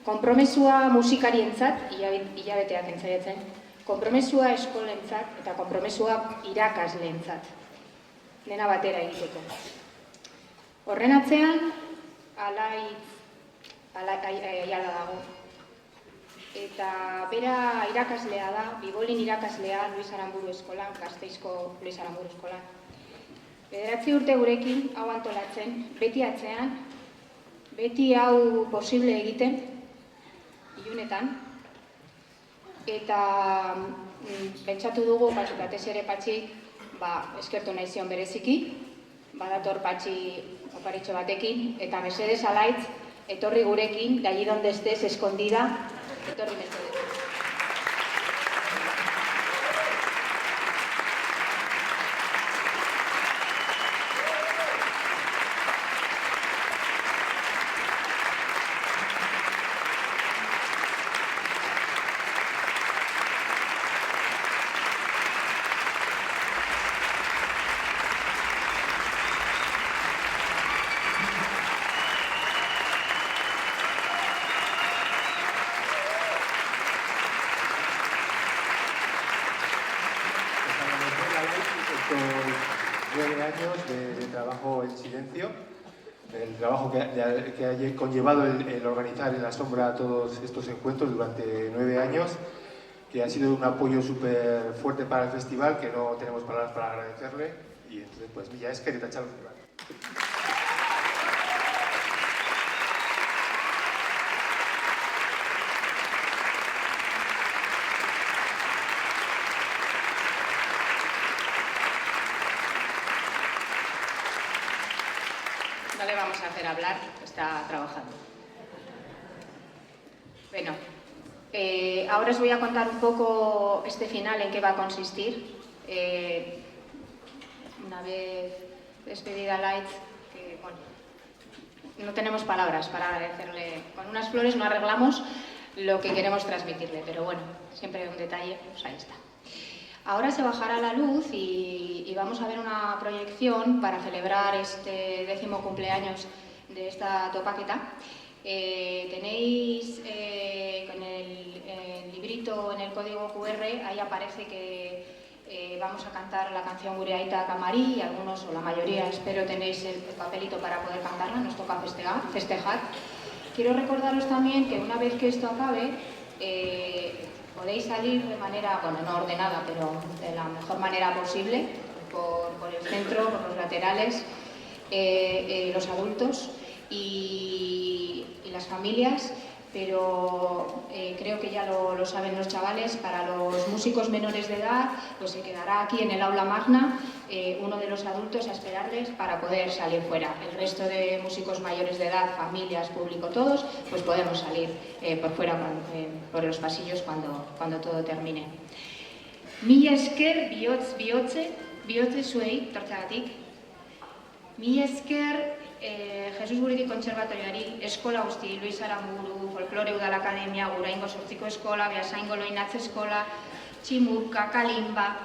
Konpromesua musikarientzat, hilabeteak entzaiatzen, konpromesua eskolentzat eta konpromesua irakasleentzat. Dena batera egiteko. Horren atzean, aiala dago. Eta bera irakaslea da, Bibolin irakaslea Luis Aramburu Eskolan, Gasteizko Luis Aramburu Eskolan. 9 urte gurekin, hau antolatzen, beti atzean, beti hau posible egiten, ilunetan. Eta pentsatu dugu, batez ere Patxik, eskertu nahi zion bereziki, badator Patxi oparitxo batekin, eta mesedez alaitz, etorri gurekin, de allí donde estés, escondida, etorri mesedez.
De trabajo en silencio, el trabajo que ha conllevado el organizar en la sombra todos estos encuentros durante 9 años, que ha sido un apoyo súper fuerte para el festival, que no tenemos palabras para agradecerle, y entonces pues mila esker eta txalo.
No le vamos a hacer hablar, está trabajando. Bueno, ahora os voy a contar un poco este final en qué va a consistir. Una vez despedida Lights, que bueno, no tenemos palabras para agradecerle. Con unas flores no arreglamos lo que queremos transmitirle, pero bueno, siempre un detalle, pues ahí está. Ahora se bajará la luz y vamos a ver una proyección para celebrar este 10º cumpleaños de esta topaqueta. Tenéis con el librito en el código QR, ahí aparece que vamos a cantar la canción Gure Aita Kamarí, y algunos o la mayoría, espero, tenéis el papelito para poder cantarla, nos toca festejar. Quiero recordaros también que una vez que esto acabe, podéis salir de manera, bueno, no ordenada, pero de la mejor manera posible, por el centro, por los laterales, los adultos y las familias, pero creo que ya lo saben los chavales. Para los músicos menores de edad, pues se quedará aquí en el aula magna uno de los adultos a esperarles para poder salir fuera. El resto de músicos mayores de edad, familias, público, todos, pues podemos salir por fuera, por los pasillos cuando todo termine. Mila esker bihotze zuei tortzeagatik. Mila esker Jesus Guridi Kontserbatorioari, eskola guzti, Luis Aramburu, Folklore Udal Akademia, Guraingo Sortziko Eskola, Beasaingo Loinatze Eskola, Tximurka, Kalimba.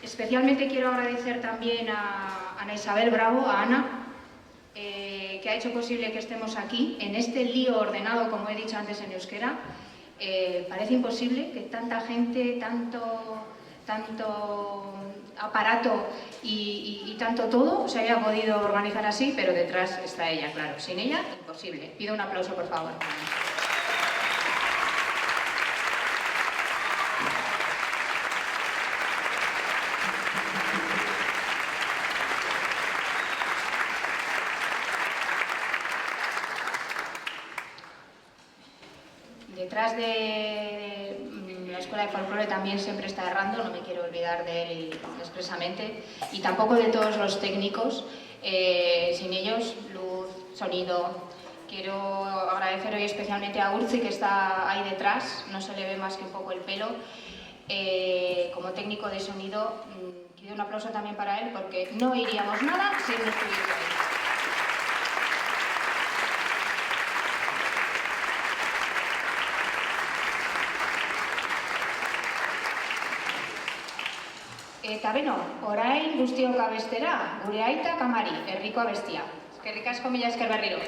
Especialmente quiero agradecer también a Ana Isabel Bravo, a Ana, que ha hecho posible que estemos aquí, en este lío ordenado, como he dicho antes en euskera. Parece imposible que tanta gente, tanto aparato y tanto todo se haya podido organizar así, pero detrás está ella, claro. Sin ella, imposible. Pido un aplauso, por favor. Detrás de la Escuela de Folclore también siempre está errando, no me quiero olvidar de él expresamente, y tampoco de todos los técnicos. Sin ellos, luz, sonido. Quiero agradecer hoy especialmente a Urtzi, que está ahí detrás, no se le ve más que un poco el pelo. Como técnico de sonido, quiero un aplauso también para él, porque no iríamos nada si él no estuviese ahí. Eta beno, orain guztiok abestera, gure aita kamari, herriko abestia. Eskerrik asko, mila esker berriro.